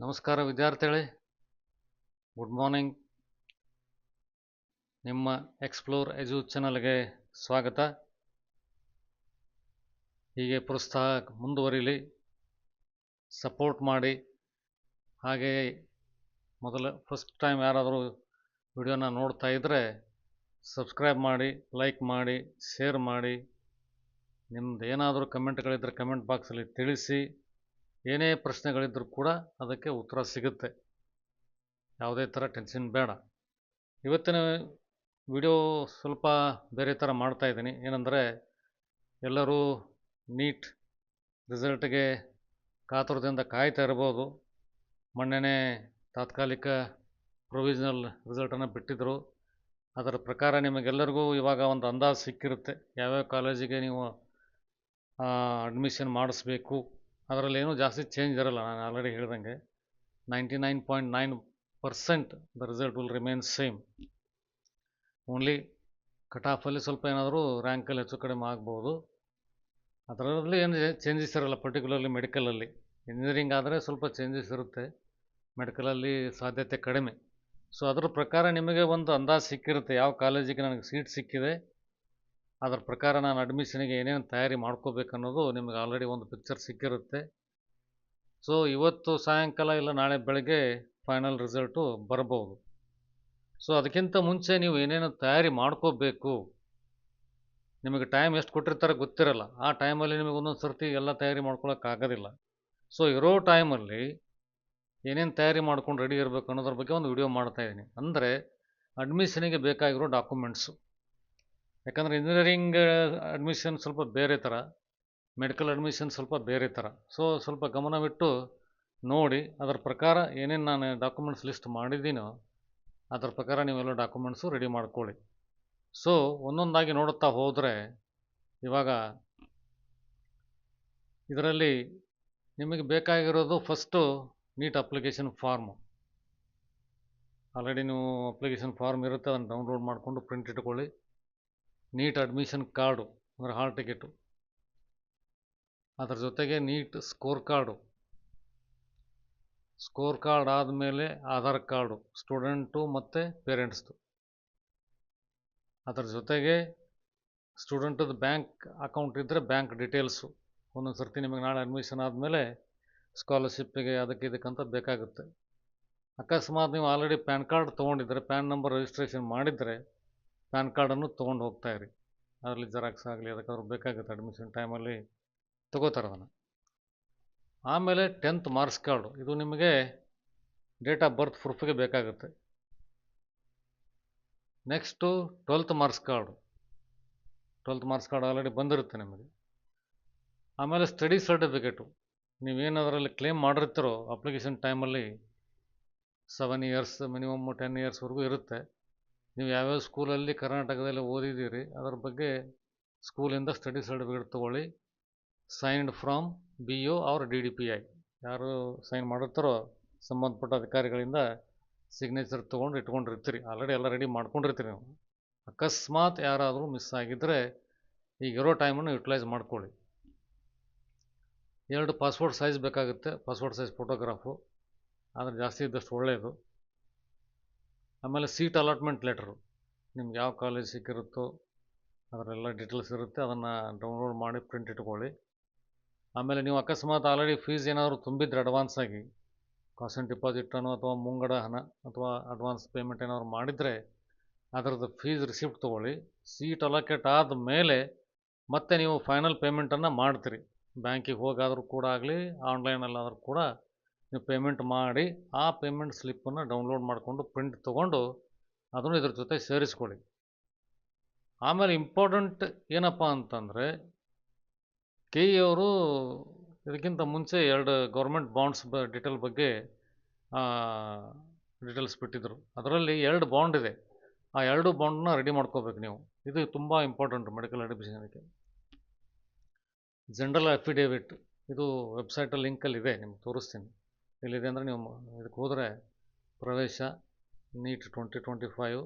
ನಮಸ್ಕಾರ ವಿದ್ಯಾರ್ಥಿಗಳೇ, good morning. ನಿಮ್ಮ ಎಕ್ಸ್ಪ್ಲೋರ್ ಎಜು ಚಾನಲ್ಗೆ ಸ್ವಾಗತ. ಹೀಗೆ ಪ್ರೋತ್ಸಾಹ ಮುಂದುವರಿಲಿ, ಸಪೋರ್ಟ್ ಮಾಡಿ. ಹಾಗೆ ಫಸ್ಟ್ ಟೈಮ್ ಯಾರಾದರೂ ವಿಡಿಯೋನ ನೋಡ್ತಾ ಇದ್ದರೆ ಸಬ್ಸ್ಕ್ರೈಬ್ ಮಾಡಿ, ಲೈಕ್ ಮಾಡಿ, ಶೇರ್ ಮಾಡಿ. ನಿಮ್ದು ಏನಾದರೂ ಕಮೆಂಟ್ಗಳಿದ್ದರೆ ಕಮೆಂಟ್ ಬಾಕ್ಸಲ್ಲಿ ತಿಳಿಸಿ. ಏನೇ ಪ್ರಶ್ನೆಗಳಿದ್ದರೂ ಕೂಡ ಅದಕ್ಕೆ ಉತ್ತರ ಸಿಗುತ್ತೆ. ಯಾವುದೇ ಥರ ಟೆನ್ಷನ್ ಬೇಡ. ಇವತ್ತಿನ ವಿಡಿಯೋ ಸ್ವಲ್ಪ ಬೇರೆ ಥರ ಮಾಡ್ತಾಯಿದ್ದೀನಿ. ಏನಂದರೆ, ಎಲ್ಲರೂ ನೀಟ್ ರಿಸಲ್ಟ್ಗೆ ಕಾತುರದಿಂದ ಕಾಯ್ತಾ ಇರ್ಬೋದು. ಮೊನ್ನೆನೇ ತಾತ್ಕಾಲಿಕ ಪ್ರೊವಿಷನಲ್ ರಿಸಲ್ಟನ್ನು ಬಿಟ್ಟಿದ್ದರು. ಅದರ ಪ್ರಕಾರ ನಿಮಗೆಲ್ಲರಿಗೂ ಇವಾಗ ಒಂದು ಅಂದಾಜು ಸಿಕ್ಕಿರುತ್ತೆ ಯಾವ್ಯಾವ ಕಾಲೇಜಿಗೆ ನೀವು ಅಡ್ಮಿಷನ್ ಮಾಡಿಸ್ಬೇಕು. ಅದರಲ್ಲಿ ಏನೂ ಜಾಸ್ತಿ ಚೇಂಜ್ ಇರೋಲ್ಲ. ನಾನು ಆಲ್ರೆಡಿ ಹೇಳ್ದಂಗೆ 99.9% the result will remain same. Only cut ಆಫಲ್ಲಿ ಸ್ವಲ್ಪ ಏನಾದರೂ ರ್ಯಾಂಕಲ್ಲಿ ಹೆಚ್ಚು ಕಡಿಮೆ ಆಗ್ಬೋದು. ಅದರಲ್ಲಿ ಏನು ಚೇಂಜಸ್ ಇರೋಲ್ಲ, ಪರ್ಟಿಕ್ಯುಲರ್ಲಿ ಮೆಡಿಕಲಲ್ಲಿ. ಇಂಜಿನಿಯರಿಂಗ್ ಆದರೆ ಸ್ವಲ್ಪ ಚೇಂಜಸ್ ಇರುತ್ತೆ, ಮೆಡಿಕಲಲ್ಲಿ ಸಾಧ್ಯತೆ ಕಡಿಮೆ. ಸೊ ಅದರ ಪ್ರಕಾರ ನಿಮಗೆ ಒಂದು ಅಂದಾಜು ಸಿಕ್ಕಿರುತ್ತೆ ಯಾವ ಕಾಲೇಜಿಗೆ ನನಗೆ ಸೀಟ್ ಸಿಕ್ಕಿದೆ, ಅದರ ಪ್ರಕಾರ ನಾನು ಅಡ್ಮಿಷನಿಗೆ ಏನೇನು ತಯಾರಿ ಮಾಡ್ಕೋಬೇಕನ್ನೋದು ನಿಮಗೆ ಆಲ್ರೆಡಿ ಒಂದು ಪಿಕ್ಚರ್ ಸಿಕ್ಕಿರುತ್ತೆ. ಸೊ ಇವತ್ತು ಸಾಯಂಕಾಲ ಇಲ್ಲ ನಾಳೆ ಬೆಳಗ್ಗೆ ಫೈನಲ್ ರಿಸಲ್ಟು ಬರ್ಬೋದು. ಸೊ ಅದಕ್ಕಿಂತ ಮುಂಚೆ ನೀವು ಏನೇನು ತಯಾರಿ ಮಾಡ್ಕೋಬೇಕು, ನಿಮಗೆ ಟೈಮ್ ಎಷ್ಟು ಕೊಟ್ಟಿರ್ತಾರೆ ಗೊತ್ತಿರಲ್ಲ. ಆ ಟೈಮಲ್ಲಿ ನಿಮಗೆ ಒಂದೊಂದು ಸರ್ತಿ ಎಲ್ಲ ತಯಾರಿ ಮಾಡ್ಕೊಳ್ಳೋಕ್ಕಾಗೋದಿಲ್ಲ. ಸೊ ಇರೋ ಟೈಮಲ್ಲಿ ಏನೇನು ತಯಾರಿ ಮಾಡ್ಕೊಂಡು ರೆಡಿ ಇರಬೇಕು ಅನ್ನೋದ್ರ ಬಗ್ಗೆ ಒಂದು ವಿಡಿಯೋ ಮಾಡ್ತಾಯಿದ್ದೀನಿ. ಅಂದರೆ ಅಡ್ಮಿಷನಿಗೆ ಬೇಕಾಗಿರೋ ಡಾಕ್ಯುಮೆಂಟ್ಸು. ಯಾಕಂದರೆ ಇಂಜಿನಿಯರಿಂಗ್ ಅಡ್ಮಿಷನ್ ಸ್ವಲ್ಪ ಬೇರೆ ಥರ, ಮೆಡಿಕಲ್ ಅಡ್ಮಿಷನ್ ಸ್ವಲ್ಪ ಬೇರೆ ಥರ. ಸೊ ಸ್ವಲ್ಪ ಗಮನವಿಟ್ಟು ನೋಡಿ, ಅದರ ಪ್ರಕಾರ ಏನೇನು ನಾನು ಡಾಕ್ಯುಮೆಂಟ್ಸ್ ಲಿಸ್ಟ್ ಮಾಡಿದ್ದೀನೋ ಅದರ ಪ್ರಕಾರ ನೀವೆಲ್ಲ ಡಾಕ್ಯುಮೆಂಟ್ಸು ರೆಡಿ ಮಾಡ್ಕೊಳ್ಳಿ. ಸೊ ಒಂದೊಂದಾಗಿ ನೋಡುತ್ತಾ ಹೋದರೆ, ಇವಾಗ ಇದರಲ್ಲಿ ನಿಮಗೆ ಬೇಕಾಗಿರೋದು first NEET application farm. Already ನೀವು ಅಪ್ಲಿಕೇಶನ್ ಫಾರ್ಮ್ ಇರುತ್ತೆ, ಅದನ್ನು ಡೌನ್ಲೋಡ್ ಮಾಡಿಕೊಂಡು ಪ್ರಿಂಟ್ ಇಟ್ಕೊಳ್ಳಿ. ನೀಟ್ ಅಡ್ಮಿಷನ್ ಕಾರ್ಡು ಅಂದರೆ ಹಾಲ್ ಟಿಕೆಟು, ಅದರ ಜೊತೆಗೆ ನೀಟ್ ಸ್ಕೋರ್ ಕಾರ್ಡ್ ಆದಮೇಲೆ ಆಧಾರ್ ಕಾರ್ಡು ಸ್ಟೂಡೆಂಟು ಮತ್ತು ಪೇರೆಂಟ್ಸ್ದು. ಅದರ ಜೊತೆಗೆ ಸ್ಟೂಡೆಂಟದ್ದು ಬ್ಯಾಂಕ್ ಅಕೌಂಟ್ ಇದ್ದರೆ ಬ್ಯಾಂಕ್ ಡೀಟೇಲ್ಸು. ಒಂದೊಂದು ಸರ್ತಿ ನಿಮಗೆ ನಾಳೆ ಅಡ್ಮಿಷನ್ ಆದಮೇಲೆ ಸ್ಕಾಲರ್ಶಿಪ್ಪಿಗೆ ಅದಕ್ಕೆ ಇದಕ್ಕಂತ ಬೇಕಾಗುತ್ತೆ. ಅಕಸ್ಮಾತ್ ನೀವು ಆಲ್ರೆಡಿ ಪ್ಯಾನ್ ಕಾರ್ಡ್ ತೊಗೊಂಡಿದ್ದರೆ, ಪ್ಯಾನ್ ನಂಬರ್ ರಿಜಿಸ್ಟ್ರೇಷನ್ ಮಾಡಿದರೆ ಪ್ಯಾನ್ ಕಾರ್ಡನ್ನು ತೊಗೊಂಡು ಹೋಗ್ತಾಯಿರಿ. ಅದರಲ್ಲಿ ಜೆರಾಕ್ಸ್ ಆಗಲಿ ಅದಕ್ಕಾದ್ರೂ ಬೇಕಾಗುತ್ತೆ, ಅಡ್ಮಿಷನ್ ಟೈಮಲ್ಲಿ ತಗೋತಾರೆ ಅದನ್ನು. ಆಮೇಲೆ 10th ಮಾರ್ಕ್ಸ್ ಕಾರ್ಡು, ಇದು ನಿಮಗೆ ಡೇಟ್ ಆಫ್ ಬರ್ತ್ ಪ್ರೂಫಿಗೆ ಬೇಕಾಗುತ್ತೆ. Next 12th marks card already ಬಂದಿರುತ್ತೆ ನಿಮಗೆ. ಆಮೇಲೆ ಸ್ಟಡಿ ಸರ್ಟಿಫಿಕೇಟು, ನೀವೇನು ಅದರಲ್ಲಿ ಕ್ಲೇಮ್ ಮಾಡಿರ್ತೀರೋ ಅಪ್ಲಿಕೇಶನ್ ಟೈಮಲ್ಲಿ 7 ಇಯರ್ಸ್ ಮಿನಿಮಮ್ 10 ಇಯರ್ಸ್ವರೆಗೂ ಇರುತ್ತೆ. ನೀವು ಯಾವ್ಯಾವ ಸ್ಕೂಲಲ್ಲಿ ಕರ್ನಾಟಕದಲ್ಲಿ ಓದಿದ್ದೀರಿ ಅದರ ಬಗ್ಗೆ ಸ್ಕೂಲಿಂದ ಸ್ಟಡಿ ಸರ್ಟಿಫಿಕೇಟ್ ತೊಗೊಳ್ಳಿ. Signed from BO or DDPI, ಯಾರು ಸೈನ್ ಮಾಡಿರ್ತಾರೋ ಸಂಬಂಧಪಟ್ಟ ಅಧಿಕಾರಿಗಳಿಂದ ಸಿಗ್ನೇಚರ್ ತೊಗೊಂಡು ಇಟ್ಕೊಂಡಿರ್ತೀರಿ. ಆಲ್ರೆಡಿ ಎಲ್ಲ ರೆಡಿ ಮಾಡ್ಕೊಂಡಿರ್ತೀರಿ ನೀವು. ಅಕಸ್ಮಾತ್ ಯಾರಾದರೂ ಮಿಸ್ ಆಗಿದ್ದರೆ ಈಗಿರೋ ಟೈಮನ್ನು ಯುಟಿಲೈಸ್ ಮಾಡ್ಕೊಳ್ಳಿ. 2 ಪಾಸ್ಪೋರ್ಟ್ ಸೈಜ್ ಬೇಕಾಗುತ್ತೆ, ಪಾಸ್ಪೋರ್ಟ್ ಸೈಜ್ ಫೋಟೋಗ್ರಾಫು, ಆದರೆ ಜಾಸ್ತಿ ಇದ್ದಷ್ಟು ಒಳ್ಳೆಯದು. ಆಮೇಲೆ ಸೀಟ್ ಅಲಾಟ್ಮೆಂಟ್ ಲೆಟ್ರು, ನಿಮ್ಗೆ ಯಾವ ಕಾಲೇಜ್ ಸಿಕ್ಕಿರುತ್ತೋ ಅದರೆಲ್ಲ ಡೀಟೇಲ್ಸ್ ಇರುತ್ತೆ, ಅದನ್ನು ಡೌನ್ಲೋಡ್ ಮಾಡಿ ಪ್ರಿಂಟ್ ಇಟ್ಕೊಳ್ಳಿ. ಆಮೇಲೆ ನೀವು ಅಕಸ್ಮಾತ್ ಆಲ್ರೆಡಿ ಫೀಸ್ ಏನಾದರೂ ತುಂಬಿದ್ರೆ ಅಡ್ವಾನ್ಸ್ ಆಗಿ ಕಾಸನ್ ಡಿಪಾಸಿಟನ್ನು ಅಥವಾ ಮುಂಗಡ ಹಣ ಅಥವಾ ಅಡ್ವಾನ್ಸ್ ಪೇಮೆಂಟ್ ಏನಾದ್ರು ಮಾಡಿದರೆ ಅದರದ್ದು ಫೀಸ್ ರಿಸಿಪ್ಟ್ ತೊಗೊಳ್ಳಿ. ಸೀಟ್ ಅಲೋಕೇಟ್ ಆದ ಮೇಲೆ ಮತ್ತೆ ನೀವು ಫೈನಲ್ ಪೇಮೆಂಟನ್ನು ಮಾಡ್ತೀರಿ. ಬ್ಯಾಂಕಿಗೆ ಹೋಗಾದರೂ ಕೂಡ ಆಗಲಿ, ಆನ್ಲೈನಲ್ಲಾದರೂ ಕೂಡ ನೀವು ಪೇಮೆಂಟ್ ಮಾಡಿ ಆ ಪೇಮೆಂಟ್ ಸ್ಲಿಪ್ಪನ್ನು ಡೌನ್ಲೋಡ್ ಮಾಡಿಕೊಂಡು ಪ್ರಿಂಟ್ ತೊಗೊಂಡು ಅದನ್ನು ಇದ್ರ ಜೊತೆ ಸೇರಿಸ್ಕೊಳ್ಳಿ. ಆಮೇಲೆ ಇಂಪಾರ್ಟೆಂಟ್ ಏನಪ್ಪ ಅಂತಂದರೆ, KE ಅವರು ಇದಕ್ಕಿಂತ ಮುಂಚೆ 2 ಗೌರ್ಮೆಂಟ್ ಬಾಂಡ್ಸ್ ಡೀಟೇಲ್ ಬಗ್ಗೆ ಡೀಟೇಲ್ಸ್ ಬಿಟ್ಟಿದ್ದರು. ಅದರಲ್ಲಿ 2 ಬಾಂಡ್ ಇದೆ. ಆ 2 ಬಾಂಡನ್ನ ರೆಡಿ ಮಾಡ್ಕೋಬೇಕು ನೀವು. ಇದು ತುಂಬ ಇಂಪಾರ್ಟೆಂಟ್ ಮೆಡಿಕಲ್ ಅಡ್ಮಿಷನ್ಗೆ. ಜನರಲ್ ಅಫಿಡೇವಿಟ್, ಇದು ವೆಬ್ಸೈಟಲ್ಲಿ ಲಿಂಕಲ್ಲಿದೆ, ನಿಮ್ಗೆ ತೋರಿಸ್ತೀನಿ. ಎಲ್ಲಿದೆ ಅಂದರೆ ನೀವು ಇದಕ್ಕೆ ಹೋದರೆ ಪ್ರವೇಶ ನೀಟ್ 2025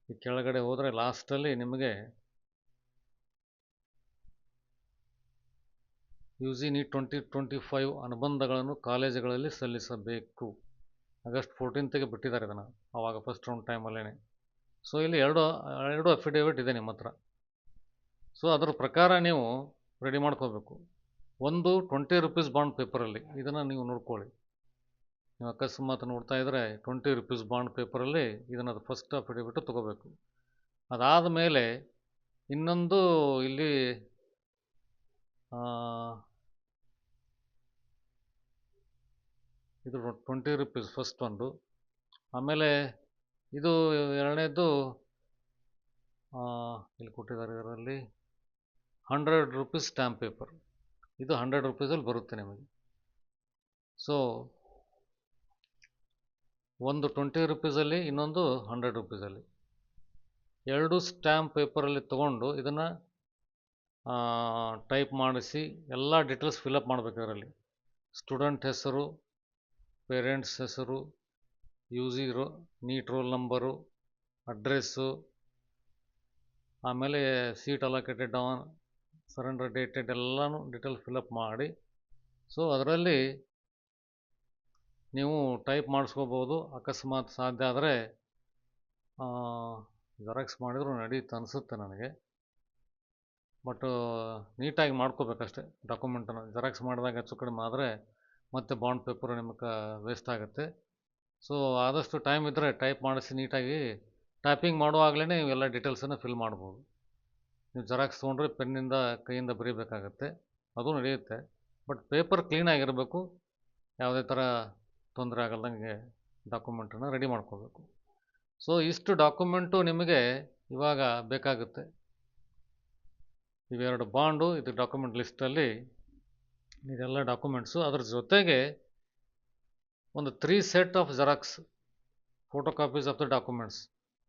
ಈ ಕೆಳಗಡೆ ಹೋದರೆ ಲಾಸ್ಟಲ್ಲಿ ನಿಮಗೆ UG ನೀಟ್ 2025 ಅನುಬಂಧಗಳನ್ನು ಕಾಲೇಜುಗಳಲ್ಲಿ ಸಲ್ಲಿಸಬೇಕು. ಆಗಸ್ಟ್ 14ಗೆ ಬಿಟ್ಟಿದ್ದಾರೆ ಇದನ್ನು, ಆವಾಗ ಫಸ್ಟ್ ರೌಂಡ್ ಟೈಮಲ್ಲೇ. ಸೊ ಇಲ್ಲಿ ಎರಡು ಅಫಿಡೇವಿಟ್ ಇದೆ ನಿಮ್ಮ ಹತ್ರ. ಸೊ ಅದರ ಪ್ರಕಾರ ನೀವು ರೆಡಿ ಮಾಡ್ಕೋಬೇಕು. ಒಂದು ₹20 ಬಾಂಡ್ ಪೇಪರಲ್ಲಿ, ಇದನ್ನು ನೀವು ನೋಡ್ಕೊಳ್ಳಿ. ನೀವು ಅಕಸ್ಮಾತ್ ನೋಡ್ತಾ ಇದ್ದರೆ ₹20 ಬಾಂಡ್ ಪೇಪರಲ್ಲಿ ಇದನ್ನು ಫಸ್ಟ್ ಅಫಿಡೇವಿಟ್ ತೊಗೋಬೇಕು. ಅದಾದ ಮೇಲೆ ಇನ್ನೊಂದು ಇಲ್ಲಿ ಇದು ₹20 ಫಸ್ಟ್ ಒಂದು. ಆಮೇಲೆ ಇದು ಎರಡನೇದು ಇಲ್ಲಿ ಕೊಟ್ಟಿದ್ದಾರೆ, ಇದರಲ್ಲಿ ₹100 ಸ್ಟ್ಯಾಂಪ್ ಪೇಪರ್. ಇದು ₹100 ಬರುತ್ತೆ ನಿಮಗೆ. ಸೊ ಒಂದು ₹20, ಇನ್ನೊಂದು ₹100. ಎರಡು ಸ್ಟ್ಯಾಂಪ್ ಪೇಪರಲ್ಲಿ ತೊಗೊಂಡು ಇದನ್ನು ಟೈಪ್ ಮಾಡಿಸಿ ಎಲ್ಲ ಡೀಟೇಲ್ಸ್ ಫಿಲಪ್ ಮಾಡಬೇಕು. ಇದರಲ್ಲಿ ಸ್ಟೂಡೆಂಟ್ ಹೆಸರು, ಪೇರೆಂಟ್ಸ್ ಹೆಸರು, UG NEET roll number, address, ಆಮೇಲೆ seat allocated on, surrender dated ಎಲ್ಲನೂ ಡೀಟೇಲ್ ಫಿಲಪ್ ಮಾಡಿ. ಸೊ ಅದರಲ್ಲಿ ನೀವು ಟೈಪ್ ಮಾಡಿಸ್ಕೋಬೋದು. ಅಕಸ್ಮಾತ್ ಸಾಧ್ಯ ಆದರೆ ಜೆರಾಕ್ಸ್ ಮಾಡಿದ್ರು ನಡೀತು ಅನಿಸುತ್ತೆ ನನಗೆ. ಬಟ್ ನೀಟಾಗಿ ಮಾಡ್ಕೋಬೇಕಷ್ಟೆ ಡಾಕ್ಯುಮೆಂಟನ್ನು. ಜೆರಾಕ್ಸ್ ಮಾಡಿದಾಗ ಹೆಚ್ಚು ಕಡಿಮೆ ಆದರೆ ಮತ್ತೆ ಬಾಂಡ್ ಪೇಪರು ನಿಮಗೆ ವೇಸ್ಟ್ ಆಗುತ್ತೆ. ಸೊ ಆದಷ್ಟು ಟೈಮ್ ಇದ್ದರೆ ಟೈಪ್ ಮಾಡಿಸಿ ನೀಟಾಗಿ ಟೈಪಿಂಗ್ ಮಾಡುವಾಗಲೇ ನೀವು ಎಲ್ಲ ಡೀಟೇಲ್ಸನ್ನು ಫಿಲ್ ಮಾಡ್ಬೋದು. ನೀವು ಜೆರಾಕ್ಸ್ ತೊಗೊಂಡ್ರೆ ಪೆನ್ನಿಂದ ಕೈಯಿಂದ ಬರೀಬೇಕಾಗತ್ತೆ, ಅದು ನಡೆಯುತ್ತೆ. ಬಟ್ ಪೇಪರ್ ಕ್ಲೀನಾಗಿರಬೇಕು, ಯಾವುದೇ ಥರ ತೊಂದರೆ ಆಗಲ್ದಂಗೆ ಡಾಕ್ಯುಮೆಂಟನ್ನು ರೆಡಿ ಮಾಡ್ಕೋಬೇಕು. ಸೊ ಇಷ್ಟು ಡಾಕ್ಯುಮೆಂಟು ನಿಮಗೆ ಇವಾಗ ಬೇಕಾಗುತ್ತೆ. ಇವೆರಡು ಬಾಂಡು, ಇದು ಡಾಕ್ಯುಮೆಂಟ್ ಲಿಸ್ಟಲ್ಲಿ ಇದೆಲ್ಲ ಡಾಕ್ಯುಮೆಂಟ್ಸು. ಅದ್ರ ಜೊತೆಗೆ ಒಂದು 3 set of xerox photo copies of the documents.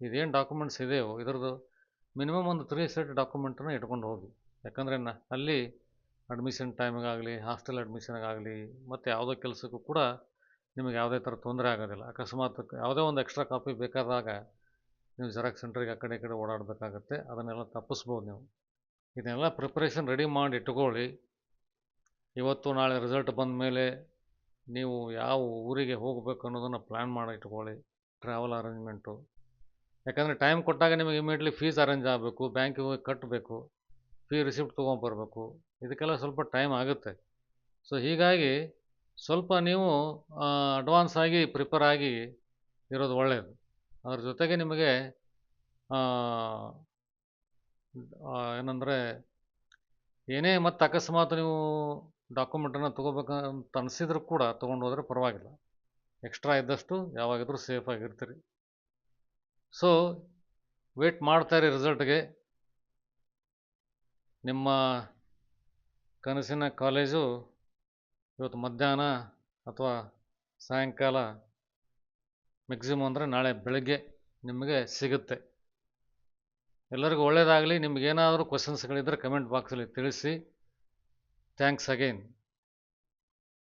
ಇದೇನು ಡಾಕ್ಯುಮೆಂಟ್ಸ್ ಇದೆಯೋ ಇದರದ್ದು ಮಿನಿಮಮ್ ಒಂದು 3 ಸೆಟ್ ಡಾಕ್ಯುಮೆಂಟನ್ನು ಇಟ್ಕೊಂಡು ಹೋಗಿ. ಯಾಕಂದರೆ ಅಲ್ಲಿ ಅಡ್ಮಿಷನ್ ಟೈಮಿಗಾಗಲಿ, ಹಾಸ್ಟೆಲ್ ಅಡ್ಮಿಷನ್ಗಾಗಲಿ, ಮತ್ತು ಯಾವುದೋ ಕೆಲಸಕ್ಕೂ ಕೂಡ ನಿಮಗೆ ಯಾವುದೇ ಥರ ತೊಂದರೆ ಆಗೋದಿಲ್ಲ. ಅಕಸ್ಮಾತ್ ಯಾವುದೇ ಒಂದು ಎಕ್ಸ್ಟ್ರಾ ಕಾಪಿ ಬೇಕಾದಾಗ ನೀವು ಜೆರಾಕ್ಸ್ ಸೆಂಟ್ರಿಗೆ ಆ ಕಡೆ ಈ ಕಡೆ ಓಡಾಡಬೇಕಾಗತ್ತೆ. ಅದನ್ನೆಲ್ಲ ತಪ್ಪಿಸ್ಬೋದು ನೀವು. ಇದನ್ನೆಲ್ಲ ಪ್ರಿಪ್ರೇಷನ್ ರೆಡಿ ಮಾಡಿ ಇಟ್ಕೊಳ್ಳಿ. ಇವತ್ತು ನಾಳೆ ರಿಸಲ್ಟ್ ಬಂದ ಮೇಲೆ ನೀವು ಯಾವ ಊರಿಗೆ ಹೋಗಬೇಕು ಅನ್ನೋದನ್ನು ಪ್ಲ್ಯಾನ್ ಮಾಡಿ ಇಟ್ಕೊಳ್ಳಿ, ಟ್ರಾವೆಲ್ ಅರೇಂಜ್ಮೆಂಟು. ಯಾಕಂದರೆ ಟೈಮ್ ಕೊಟ್ಟಾಗ ನಿಮಗೆ ಇಮಿಡಿಯೇಟ್ಲಿ ಫೀಸ್ ಅರೇಂಜ್ ಆಗಬೇಕು, ಬ್ಯಾಂಕಿಗೆ ಹೋಗಿ ಕಟ್ಟಬೇಕು, ಫೀ ರಿಸಿಪ್ಟ್ ತೊಗೊಂಬರ್ಬೇಕು. ಇದಕ್ಕೆಲ್ಲ ಸ್ವಲ್ಪ ಟೈಮ್ ಆಗುತ್ತೆ. ಸೊ ಹೀಗಾಗಿ ಸ್ವಲ್ಪ ನೀವು ಅಡ್ವಾನ್ಸ್ ಆಗಿ ಪ್ರಿಪೇರ್ ಆಗಿ ಇರೋದು ಒಳ್ಳೆಯದು. ಅದ್ರ ಜೊತೆಗೆ ನಿಮಗೆ ಏನಂದರೆ ಏನೇ ಮತ್ತು ಅಕಸ್ಮಾತ್ ನೀವು ಡಾಕ್ಯುಮೆಂಟನ್ನು ತೊಗೋಬೇಕಂತ ಅನಿಸಿದ್ರು ಕೂಡ ತೊಗೊಂಡು ಹೋದರೆ ಪರವಾಗಿಲ್ಲ. ಎಕ್ಸ್ಟ್ರಾ ಇದ್ದಷ್ಟು ಯಾವಾಗಿದ್ರೂ ಸೇಫಾಗಿರ್ತೀರಿ. So wait ಮಾಡ್ತಾಯಿರಿ ರಿಸಲ್ಟ್ಗೆ. ನಿಮ್ಮ ಕನಸಿನ ಕಾಲೇಜು ಇವತ್ತು ಮಧ್ಯಾಹ್ನ ಅಥವಾ ಸಾಯಂಕಾಲ, ಮ್ಯಾಕ್ಸಿಮಮ್ ಅಂದರೆ ನಾಳೆ ಬೆಳಗ್ಗೆ ನಿಮಗೆ ಸಿಗುತ್ತೆ. ಎಲ್ಲರಿಗೂ ಒಳ್ಳೆಯದಾಗಲಿ. ನಿಮಗೇನಾದರೂ ಕ್ವಶನ್ಸ್ಗಳಿದ್ದರೆ ಕಮೆಂಟ್ ಬಾಕ್ಸಲ್ಲಿ ತಿಳಿಸಿ. Thanks again.